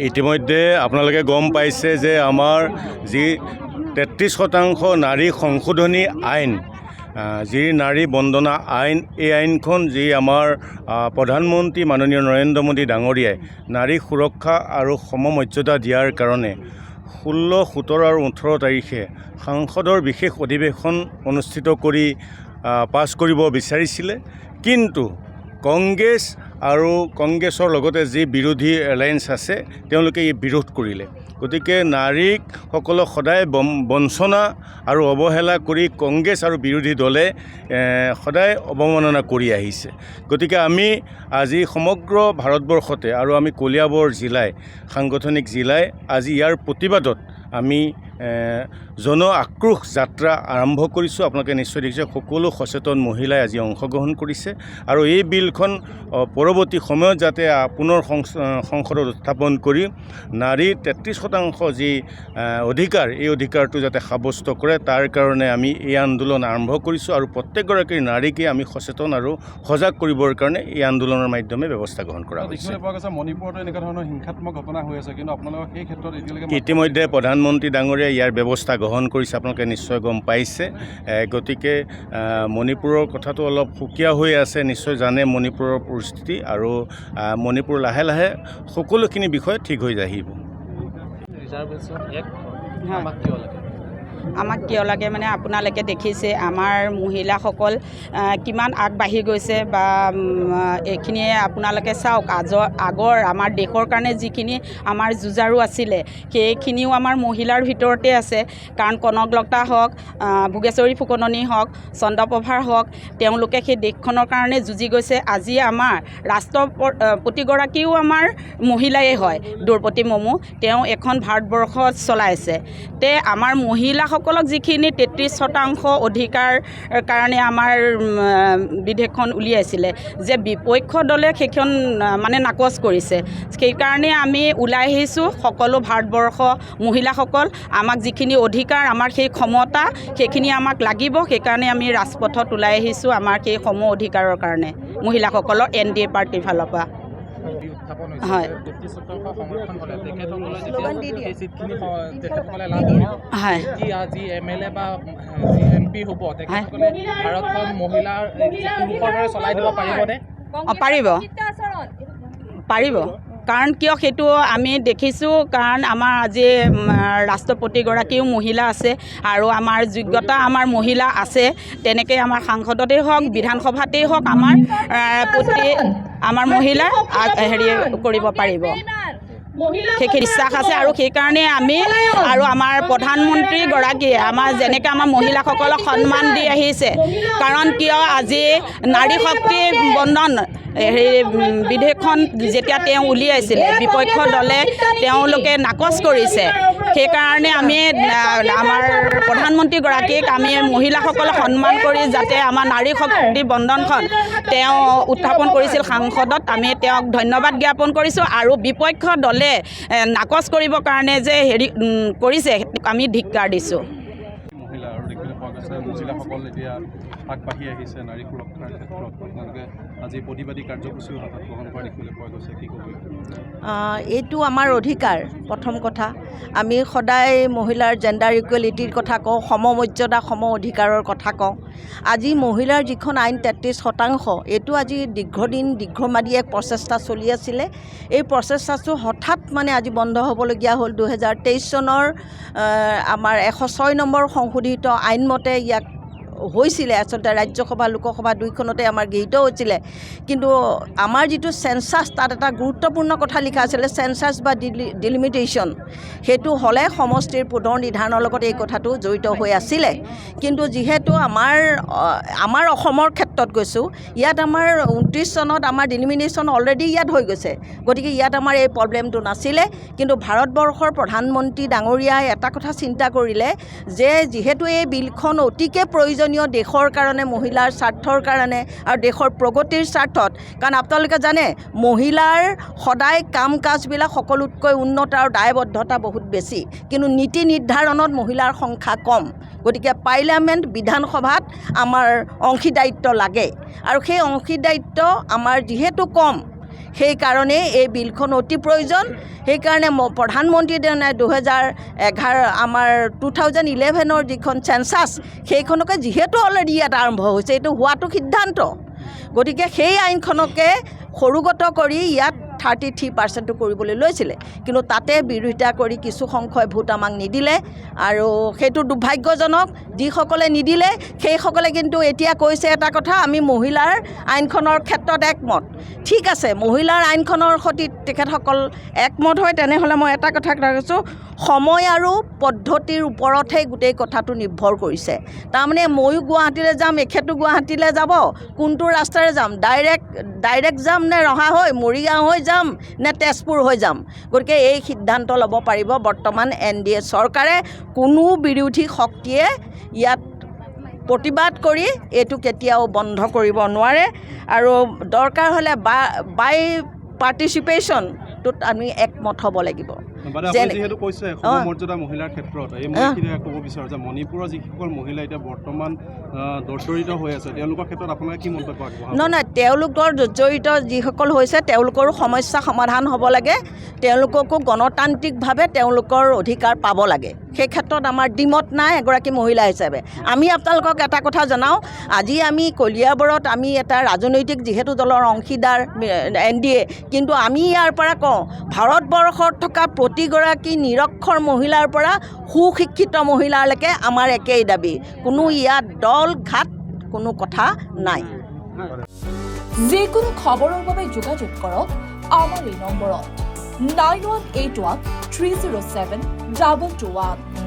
ইতিমধ্যে আপোনালোকে গম পাইছে যে আমাৰ যি 33% নাৰী সংশোধনী আইন, যি নাৰী বন্দনা আইন, এই আইনখন যি আমাৰ প্ৰধানমন্ত্ৰী মাননীয় নৰেন্দ্ৰ মোদী ডাঙৰীয়াই নাৰী সুৰক্ষা আৰু সমমৰ্যাদা দিয়াৰ কাৰণে 16, 17 আৰু 18 তাৰিখে সংসদৰ বিশেষ অধিৱেশন অনুষ্ঠিত কৰি পাছ কৰিব বিচাৰিছিলে। কিন্তু কংগ্ৰেছ আৰু কংগ্ৰেছৰ লগতে যি বিৰোধী এলায়েন্স আছে তেওঁলোকে এই বিৰোধ কৰিলে। গতিকে নাৰীসকলক সদায় বঞ্চনা আৰু অৱহেলা কৰি কংগ্ৰেছ আৰু বিৰোধী দলে সদায় অৱমাননা কৰি আহিছে। গতিকে আমি আজি সমগ্ৰ ভাৰতবৰ্ষতে আৰু আমি কলিয়াবৰ জিলাই, সাংগঠনিক জিলাই আজি ইয়াৰ প্ৰতিবাদত আমি জন আক্ৰোশ যাত্ৰা আৰম্ভ কৰিছোঁ। আপোনালোকে নিশ্চয় দেখিছে সকলো সচেতন মহিলাই আজি অংশগ্ৰহণ কৰিছে আৰু এই বিলখন পৰৱৰ্তী সময়ত যাতে পুনৰ সংসদত উত্থাপন কৰি নাৰীৰ 33% যি অধিকাৰ, এই অধিকাৰটো যাতে সাব্যস্ত কৰে তাৰ কাৰণে আমি এই আন্দোলন আৰম্ভ কৰিছোঁ আৰু প্ৰত্যেকগৰাকী নাৰীকে আমি সচেতন আৰু সজাগ কৰিবৰ কাৰণে এই আন্দোলনৰ মাধ্যমে ব্যৱস্থা গ্ৰহণ কৰা হৈছে। মণিপুৰতো এনেকুৱা ধৰণৰ হিংসাত্মক ঘটনা হৈ আছে, কিন্তু আপোনালোকৰ সেই ক্ষেত্ৰত এতিয়ালৈকে ইতিমধ্যে প্ৰধানমন্ত্ৰী ডাঙৰীয়াই ইয়াৰ ব্যৱস্থা গ্ৰহণ কৰিছে, আপোনালোকে নিশ্চয় গম পাইছে। গতিকে মণিপুৰৰ কথাটো অলপ সুকীয়া হৈ আছে, নিশ্চয় জানে মণিপুৰৰ পৰিস্থিতি, আৰু মণিপুৰ লাহে লাহে সকলোখিনি বিষয় ঠিক হৈ আহিব। আমাক কিয় লাগে মানে আপোনালোকে দেখিছে আমাৰ মহিলাসকল কিমান আগবাঢ়ি গৈছে, বা এইখিনিয়ে আপোনালোকে চাওক। আগৰ আমাৰ দেশৰ কাৰণে যিখিনি আমাৰ যুঁজাৰু আছিলে সেইখিনিও আমাৰ মহিলাৰ ভিতৰতে আছে। কাৰণ কনকলতা হওক, ভোগেশ্বৰী ফুকননী হওক, চন্দ্ৰপ্ৰভাৰ হওক, তেওঁলোকে সেই দেশখনৰ কাৰণে যুঁজি গৈছে। আজি আমাৰ ৰাষ্ট্ৰপতিগৰাকীও আমাৰ মহিলাই হয়, দ্ৰৌপদী মুৰ্মু। তেওঁ এখন ভাৰতবৰ্ষত চলাইছে। আমাৰ মহিলাসকলক যিখিনি 33% অধিকাৰ কাৰণে আমাৰ বিধেয়কখন উলিয়াইছিলে, যে বিপক্ষ দলে সেইখন মানে নাকচ কৰিছে। সেইকাৰণে আমি ওলাই আহিছোঁ সকলো ভাৰতবৰ্ষ মহিলাসকল। আমাক যিখিনি অধিকাৰ, আমাৰ সেই ক্ষমতা, সেইখিনি আমাক লাগিব। সেইকাৰণে আমি ৰাজপথত ওলাই আহিছোঁ আমাৰ সেই সম অধিকাৰৰ কাৰণে মহিলাসকলৰ NDA পাৰ্টিৰ ফালৰ পৰা। হয়, পাৰিব। কাৰণ কিয় সেইটো আমি দেখিছোঁ, কাৰণ আমাৰ আজি ৰাষ্ট্ৰপতিগৰাকীও মহিলা আছে আৰু আমাৰ যোগ্যতা আমাৰ মহিলা আছে। তেনেকৈ আমাৰ সাংসদতেই হওক, বিধানসভাতেই হওক, আমাৰ মহিলা কৰিব পাৰিব, সেইখিনি বিশ্বাস আছে। আৰু সেইকাৰণে আমি আৰু আমাৰ প্ৰধানমন্ত্ৰীগৰাকীয়ে আমাৰ যেনেকৈ আমাৰ মহিলাসকলক সন্মান দি আহিছে। কাৰণ কিয় আজি নাৰী শক্তি বন্দন বিধেয়কখন যেতিয়া তেওঁ উলিয়াইছিলে, বিপক্ষ দলে তেওঁলোকে নাকচ কৰিছে। সেইকাৰণে আমি আমাৰ প্ৰধানমন্ত্ৰীগৰাকীক আমি মহিলাসকলক সন্মান কৰি যাতে আমাৰ নাৰী শক্তি বন্দনখন তেওঁ উত্থাপন কৰিছিল সাংসদত, আমি তেওঁক ধন্যবাদ জ্ঞাপন কৰিছোঁ। আৰু বিপক্ষ দলে নাকচ কৰিবৰ কাৰণে যে কৰিছে, আমি ধিক্কাৰ দিছোঁ। মহিলাসকল এতিয়া আগবাঢ়ি আহিছে নাৰী সুৰক্ষাৰ ক্ষেত্ৰত। আপোনালোকে আজি প্ৰতিবাদী কাৰ্যসূচীও হাতত গ্ৰহণ কৰা দেখিবলৈ পোৱা গৈছে, কি ক'ব? এইটো আমাৰ অধিকাৰ। প্ৰথম কথা, আমি সদায় মহিলাৰ জেণ্ডাৰ ইকুৱেলিটিৰ কথা কওঁ, সমমৰ্যাদা সম অধিকাৰৰ কথা কওঁ। আজি মহিলাৰ যিখন আইন 33%, এইটো আজি দীৰ্ঘম্যাদী এক প্ৰচেষ্টা চলি আছিলে। এই প্ৰচেষ্টাটো হঠাৎ মানে আজি বন্ধ হ'বলগীয়া হ'ল। 2023 চনৰ আমাৰ 106 নম্বৰ সংশোধিত আইনমতে ইয়াক হৈছিলে। আচলতে ৰাজ্যসভা লোকসভা দুইখনতে আমাৰ গৃহীত হৈছিলে। কিন্তু আমাৰ যিটো চেঞ্চাছ, তাত এটা গুৰুত্বপূৰ্ণ কথা লিখা আছিলে, চেঞ্চাছ বা ডিলিমিটেশ্যন। সেইটো হ'লে সমষ্টিৰ পুনৰ নিৰ্ধাৰণৰ লগত এই কথাটো জড়িত হৈ আছিলে। কিন্তু যিহেতু আমাৰ অসমৰ ক্ষেত্ৰত কৈছোঁ, ইয়াত আমাৰ 29 চনত আমাৰ ডিলিমিটেশ্যন অলৰেডি ইয়াত হৈ গৈছে। গতিকে ইয়াত আমাৰ এই প্ৰব্লেমটো নাছিলে। কিন্তু ভাৰতবৰ্ষৰ প্ৰধানমন্ত্ৰী ডাঙৰীয়াই এটা কথা চিন্তা কৰিলে যে যিহেতু এই বিলখন অতিকে প্ৰয়োজনীয় দেশৰ কাৰণে, মহিলাৰ স্বাৰ্থৰ কাৰণে আৰু দেশৰ প্ৰগতিৰ স্বাৰ্থত। কাৰণ আপোনালোকে জানে মহিলাৰ সদায় কাম কাজবিলাক সকলোতকৈ উন্নত আৰু দায়বদ্ধতা বহুত বেছি, কিন্তু নীতি নিৰ্ধাৰণত মহিলাৰ সংখ্যা কম। গতিকে পাৰ্লিয়ামেণ্ট, বিধানসভাত আমাৰ অংশীদাৰিত্ব লাগে। আৰু সেই অংশীদাৰিত্ব আমাৰ যিহেতু কম, সেইকাৰণে এই বিলখন অতি প্ৰয়োজন। সেইকাৰণে প্ৰধানমন্ত্ৰী 2011 আমাৰ 2011 যিখন চেঞ্চাছ সেইখনকে যিহেতু অলৰেডি ইয়াত আৰম্ভ হৈছে, এইটো হোৱাটো সিদ্ধান্ত। গতিকে সেই আইনখনকে সৰুগত কৰি ইয়াত 33% কৰিবলৈ লৈছিলে, কিন্তু তাতে বিৰোধিতা কৰি কিছু সংখ্যই ভোট আমাক নিদিলে আৰু সেইটো দুৰ্ভাগ্যজনক। যিসকলে নিদিলে সেইসকলে কিন্তু এতিয়া কৈছে এটা কথা, আমি মহিলাৰ আইনখনৰ ক্ষেত্ৰত একমত। ঠিক আছে, মহিলাৰ আইনখনৰ সৈতে তেখেতসকল একমত হয়, তেনেহ'লে মই এটা কথা কৈছোঁ, সময় আৰু পদ্ধতিৰ ওপৰতহে গোটেই কথাটো নিৰ্ভৰ কৰিছে। তাৰমানে ময়ো গুৱাহাটীলৈ যাম, এখেতো গুৱাহাটীলৈ যাব, কোনটো ৰাস্তাৰে যাম, ডাইৰেক্ট যাম নে ৰহা হৈ মৰিগাঁও হৈ যাম নে তেজপুৰ হৈ যাম। গতিকে এই সিদ্ধান্ত ল'ব পাৰিব বৰ্তমান NDA চৰকাৰে। কোনো বিৰোধী শক্তিয়ে ইয়াত প্ৰতিবাদ কৰি এইটো কেতিয়াও বন্ধ কৰিব নোৱাৰে আৰু দৰকাৰ হ'লে বাই পাৰ্টিচিপেশ্যনটোত আমি একমত হ'ব লাগিব। যিহেতু কৈছে সমমৰ্যাদা মহিলাৰ ক্ষেত্ৰত, এই মই ক'ব বিচাৰোঁ যে মণিপুৰৰ যিসকল মহিলা এতিয়া বৰ্তমান জৰ্জৰিত হৈ আছে, তেওঁলোকৰ ক্ষেত্ৰত আপোনাৰ কি মন্তব্য আগবঢ়াব? নহয়, তেওঁলোকৰ জৰ্জৰিত যিসকল হৈছে তেওঁলোকৰো সমস্যা সমাধান হ'ব লাগে, তেওঁলোককো গণতান্ত্ৰিকভাৱে তেওঁলোকৰ অধিকাৰ পাব লাগে। সেই ক্ষেত্ৰত আমাৰ দ্বিমত নাই এগৰাকী মহিলা হিচাপে। আমি আপোনালোকক এটা কথা জনাওঁ, আজি আমি কলিয়াবৰত আমি এটা ৰাজনৈতিক যিহেতু দলৰ অংশীদাৰ NDA, কিন্তু আমি ইয়াৰ পৰা কওঁ ভাৰতবৰ্ষত থকা প্ৰতিগৰাকী নিৰক্ষৰ মহিলাৰ পৰা সুশিক্ষিত মহিলালৈকে আমাৰ একেই দাবী। কোনো ইয়াত দল ঘাট কোনো কথা নাই। যিকোনো খবৰৰ বাবে যোগাযোগ কৰক আমাৰ এই নম্বৰত 9181 307 2221।